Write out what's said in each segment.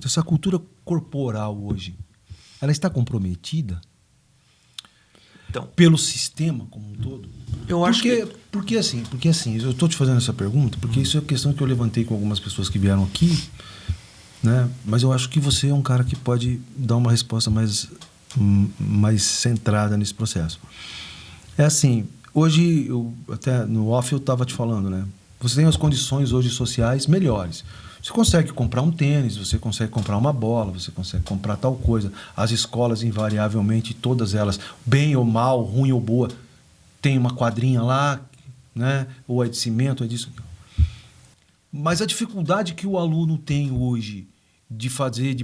Essa cultura corporal hoje, ela está comprometida Então, pelo sistema como um todo? eu acho que... Porque assim, eu estou te fazendo essa pergunta, porque isso é questão que eu levantei com algumas pessoas que vieram aqui, né? Mas eu acho que você é um cara que pode dar uma resposta mais centrada nesse processo. É assim, hoje, até no off eu estava te falando, né? Você tem as condições hoje sociais melhores. Você consegue comprar um tênis, você consegue comprar uma bola, você consegue comprar tal coisa. As escolas, invariavelmente, todas elas, bem ou mal, ruim ou boa, tem uma quadrinha lá, né? Ou é de cimento, ou é disso. Mas a dificuldade que o aluno tem hoje de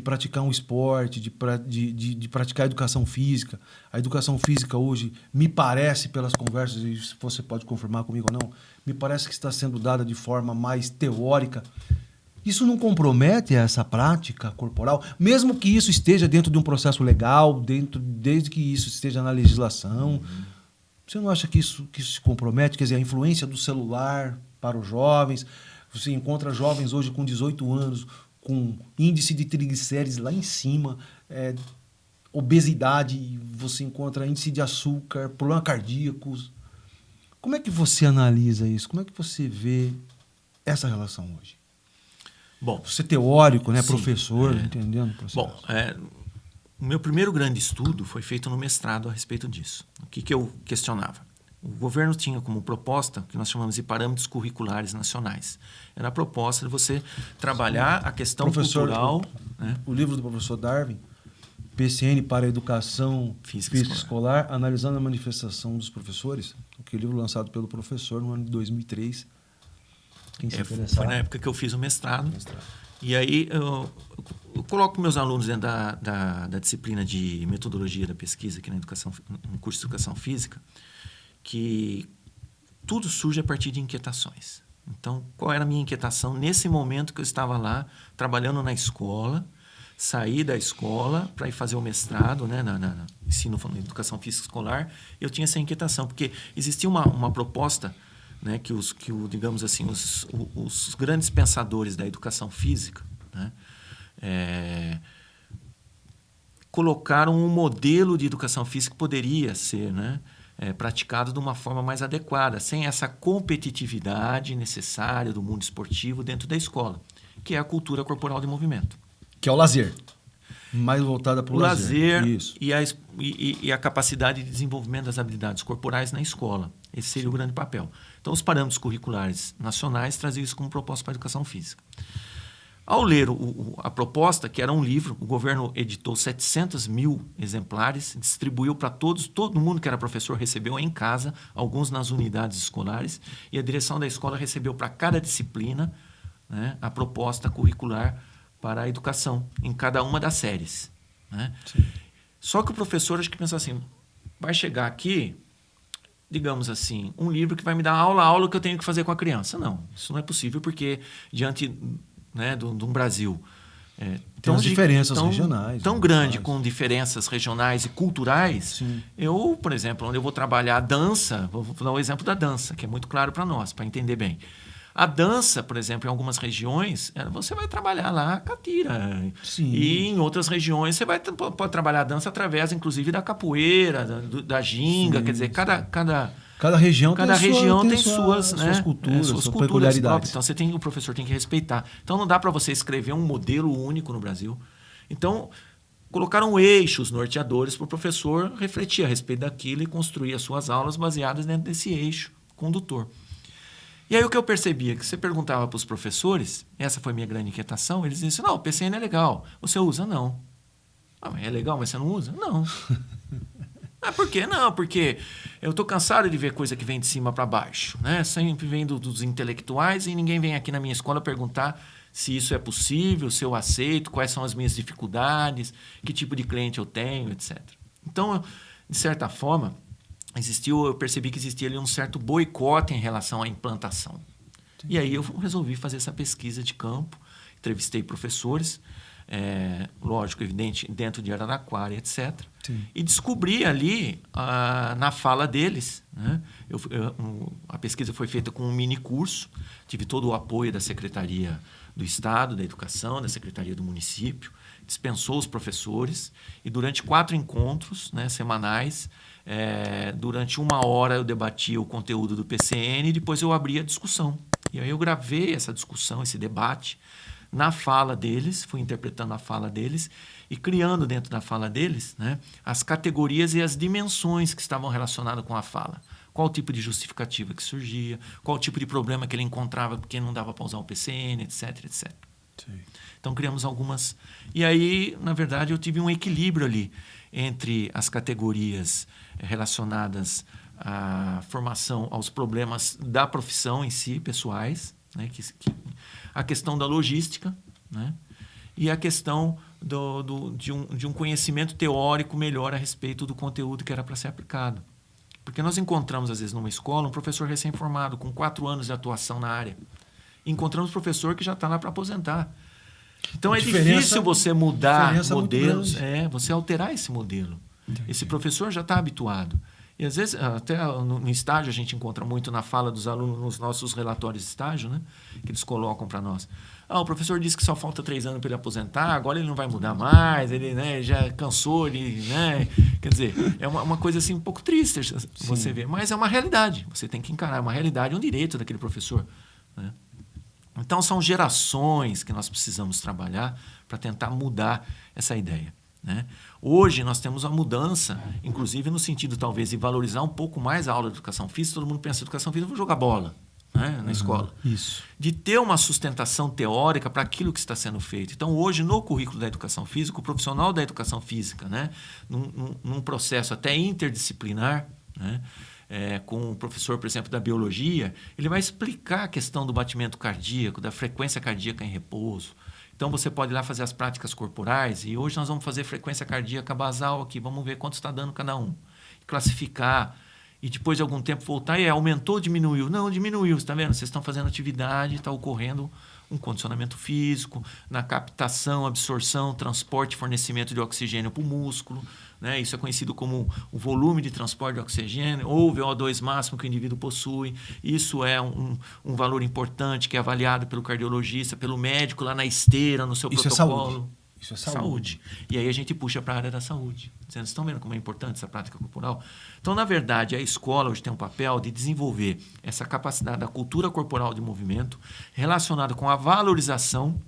praticar um esporte, de praticar educação física. A educação física hoje, me parece, pelas conversas, e você pode confirmar comigo ou não, me parece que está sendo dada de forma mais teórica. Isso não compromete essa prática corporal, mesmo que isso esteja dentro de um processo legal, desde que isso esteja na legislação. Você não acha que isso se compromete? Quer dizer, a influência do celular para os jovens. Você encontra jovens hoje com 18 anos, com índice de triglicérides lá em cima, obesidade, você encontra índice de açúcar, problemas cardíacos. Como é que você analisa isso? Como é que você vê essa relação hoje? Bom, você é teórico, né? Sim, Professor, entendendo o processo. Bom, o meu primeiro grande estudo foi feito no mestrado a respeito disso. O que eu questionava? O governo tinha como proposta, que nós chamamos de parâmetros curriculares nacionais. Era a proposta de você trabalhar a questão cultural. O livro do professor Darwin, PCN para a Educação Física Escolar, analisando a manifestação dos professores, que é o livro lançado pelo professor no ano de 2003. Foi na época que eu fiz o mestrado. E aí eu coloco meus alunos dentro da disciplina de metodologia da pesquisa aqui no curso de Educação Física, que tudo surge a partir de inquietações. Então, qual era a minha inquietação nesse momento que eu estava lá, trabalhando na escola, saí da escola para ir fazer o mestrado, né, na ensino na Educação Física Escolar, eu tinha essa inquietação, porque existia uma proposta, né, digamos assim, os grandes pensadores da educação física, né, colocaram um modelo de educação física que poderia ser, né, praticado de uma forma mais adequada, sem essa competitividade necessária do mundo esportivo dentro da escola, que é a cultura corporal de movimento. Que é o lazer. Mais voltada para o lazer. Isso. E a capacidade de desenvolvimento das habilidades corporais na escola. Esse seria o grande papel. Então, os parâmetros curriculares nacionais traziam isso como proposta para a educação física. Ao ler a proposta, que era um livro, o governo editou 700 mil exemplares, distribuiu para todo mundo que era professor recebeu em casa, alguns nas unidades escolares, e a direção da escola recebeu para cada disciplina, né, a proposta curricular para a educação, em cada uma das séries, né? Só que o professor, acho que pensou assim, vai chegar aqui, digamos assim, um livro que vai me dar aula que eu tenho que fazer com a criança. Não, isso não é possível, porque diante, né, de um Brasil tem as diferenças regionais. Tão grande, com diferenças regionais e culturais. Sim. Eu, por exemplo, onde eu vou trabalhar a dança, vou dar o exemplo da dança, que é muito claro para nós, para entender bem. A dança, por exemplo, em algumas regiões, você vai trabalhar lá a catira. Sim. E em outras regiões você pode trabalhar a dança através, inclusive, da capoeira, da ginga. Sim, quer dizer, cada região tem suas culturas, suas peculiaridades próprias. Então, o professor tem que respeitar. Então, não dá para você escrever um modelo único no Brasil. Então, colocaram eixos norteadores para o professor refletir a respeito daquilo e construir as suas aulas baseadas dentro desse eixo condutor. E aí o que eu percebia, que você perguntava para os professores, essa foi a minha grande inquietação, eles diziam, não, o PCN é legal, você usa? Não. Ah, mas é legal, mas você não usa? Não. Por quê? Não, porque eu estou cansado de ver coisa que vem de cima para baixo, né? Sempre vem dos intelectuais e ninguém vem aqui na minha escola perguntar se isso é possível, se eu aceito, quais são as minhas dificuldades, que tipo de cliente eu tenho, etc. Então, de certa forma, eu percebi que existia ali um certo boicote em relação à implantação. Entendi. E aí eu resolvi fazer essa pesquisa de campo, entrevistei professores, lógico, evidente, dentro de Araraquara, etc. Sim. E descobri ali, na fala deles, né, a pesquisa foi feita com um mini curso, tive todo o apoio da Secretaria do Estado, da Educação, da Secretaria do Município, dispensou os professores e durante 4 encontros, né, semanais, durante 1 hora eu debatia o conteúdo do PCN e depois eu abria a discussão. E aí eu gravei essa discussão, esse debate, na fala deles, fui interpretando a fala deles e criando dentro da fala deles, né, as categorias e as dimensões que estavam relacionadas com a fala. Qual o tipo de justificativa que surgia, qual o tipo de problema que ele encontrava porque não dava para usar o PCN, etc, etc. Sim. Então, criamos algumas... E aí, na verdade, eu tive um equilíbrio ali entre as categorias relacionadas à formação, aos problemas da profissão em si, pessoais, né, a questão da logística, né, e a questão de um conhecimento teórico melhor a respeito do conteúdo que era para ser aplicado. Porque nós encontramos, às vezes, numa escola, um professor recém-formado, com 4 anos de atuação na área. Encontramos um professor que já está lá para aposentar. Então, é difícil você mudar modelos, você alterar esse modelo. Entendi. Esse professor já está habituado. E, às vezes, até no estágio, a gente encontra muito na fala dos alunos, nos nossos relatórios de estágio, né, que eles colocam para nós. O professor disse que só falta 3 anos para ele aposentar, agora ele não vai mudar mais, ele, né, já cansou, ele, né, quer dizer, é uma coisa assim um pouco triste você ver, mas é uma realidade, você tem que encarar, é uma realidade, um direito daquele professor, né? Então, são gerações que nós precisamos trabalhar para tentar mudar essa ideia, né? Hoje, nós temos a mudança, inclusive no sentido, talvez, de valorizar um pouco mais a aula de educação física. Todo mundo pensa em educação física, eu vou jogar bola, né, na escola. Isso. De ter uma sustentação teórica para aquilo que está sendo feito. Então, hoje, no currículo da educação física, o profissional da educação física, né, num processo até interdisciplinar, né, com o professor, por exemplo, da biologia, ele vai explicar a questão do batimento cardíaco, da frequência cardíaca em repouso. Então, você pode ir lá fazer as práticas corporais e hoje nós vamos fazer frequência cardíaca basal aqui, vamos ver quanto está dando cada um. Classificar e depois de algum tempo voltar e aumentou ou diminuiu? Não, diminuiu, você está vendo? Vocês estão fazendo atividade, está ocorrendo um condicionamento físico, na captação, absorção, transporte e fornecimento de oxigênio para o músculo, né? Isso é conhecido como o volume de transporte de oxigênio ou VO2 máximo que o indivíduo possui. Isso é um valor importante que é avaliado pelo cardiologista, pelo médico lá na esteira, no seu protocolo. Isso é saúde. E aí a gente puxa para a área da saúde. Vocês estão vendo como é importante essa prática corporal? Então, na verdade, a escola hoje tem um papel de desenvolver essa capacidade da cultura corporal de movimento relacionada com a valorização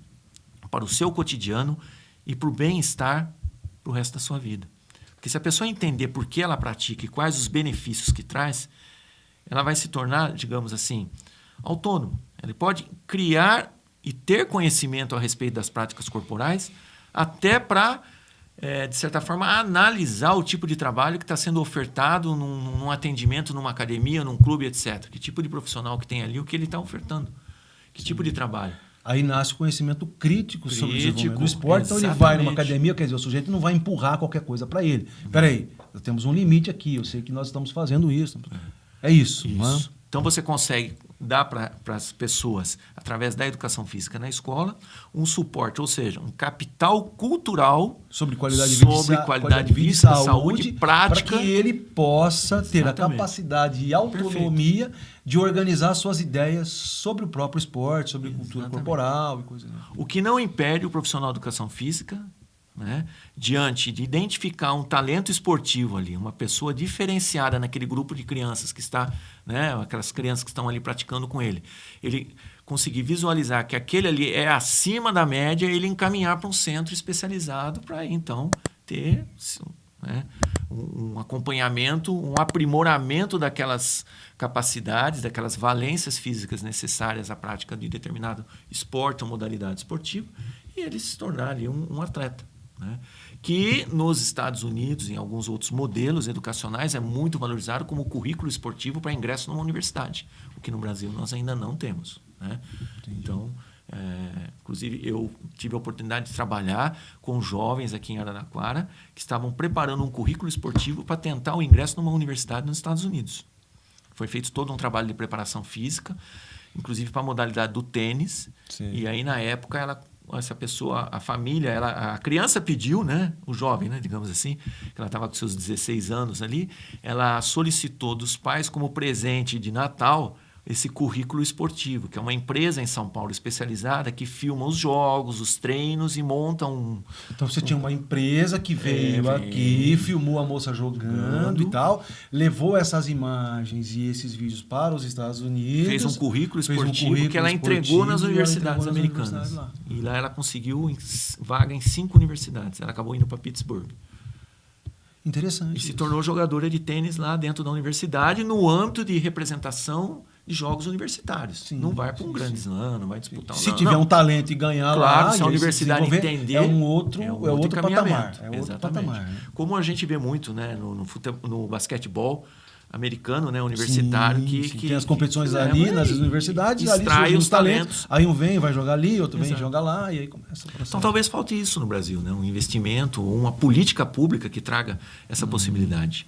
para o seu cotidiano e para o bem-estar para o resto da sua vida. Porque se a pessoa entender por que ela pratica e quais os benefícios que traz, ela vai se tornar, digamos assim, autônomo. Ele pode criar e ter conhecimento a respeito das práticas corporais até para, de certa forma, analisar o tipo de trabalho que está sendo ofertado num atendimento, numa academia, num clube, etc. Que tipo de profissional que tem ali, o que ele está ofertando. Que tipo de trabalho. Aí nasce o conhecimento crítico sobre o desenvolvimento do esporte. Então, ele vai numa academia, quer dizer, o sujeito não vai empurrar qualquer coisa para ele. Espera aí, nós temos um limite aqui, eu sei que nós estamos fazendo isso. É isso. Isso. Então, você consegue dar para as pessoas, através da educação física na escola, um suporte, ou seja, um capital cultural sobre qualidade de vida, saúde prática. Para que ele possa ter a capacidade e autonomia de organizar suas ideias sobre o próprio esporte, sobre cultura corporal e coisas assim. O que não impede o profissional de educação física, né, diante de identificar um talento esportivo ali, uma pessoa diferenciada naquele grupo de crianças que está, né, aquelas crianças que estão ali praticando com ele conseguir visualizar que aquele ali é acima da média, ele encaminhar para um centro especializado para então ter, né, um acompanhamento, um aprimoramento daquelas capacidades, daquelas valências físicas necessárias à prática de determinado esporte ou modalidade esportiva e ele se tornar ali um atleta. Né? Que nos Estados Unidos, em alguns outros modelos educacionais, é muito valorizado como currículo esportivo para ingresso numa universidade, o que no Brasil nós ainda não temos. Né? Então, inclusive, eu tive a oportunidade de trabalhar com jovens aqui em Araraquara que estavam preparando um currículo esportivo para tentar o ingresso numa universidade nos Estados Unidos. Foi feito todo um trabalho de preparação física, inclusive para a modalidade do tênis. Sim. E aí, na época, essa pessoa, a família, a criança pediu, né, o jovem, né, digamos assim, que ela estava com seus 16 anos ali, ela solicitou dos pais como presente de Natal esse currículo esportivo, que é uma empresa em São Paulo especializada que filma os jogos, os treinos e monta um... Então você tinha uma empresa que veio aqui, filmou a moça jogando e tal, levou essas imagens e esses vídeos para os Estados Unidos. Fez um currículo esportivo que ela entregou nas universidades americanas. E lá ela conseguiu vaga em 5 universidades. Ela acabou indo para Pittsburgh. Interessante. E se tornou jogadora de tênis lá dentro da universidade, no âmbito de representação de jogos universitários. Sim, não vai para um grande slam, não vai disputar um... Se tiver um talento e ganhar claro, lá... se a universidade entender... É outro patamar. Exatamente. Como a gente vê muito, né, no basquetebol americano, né, universitário, que tem as competições ali nas universidades, extrai ali os talentos. Aí um vem, vai jogar ali, outro vem, joga lá, e aí começa o processo. Então talvez falte isso no Brasil, né? Um investimento, uma política pública que traga essa possibilidade.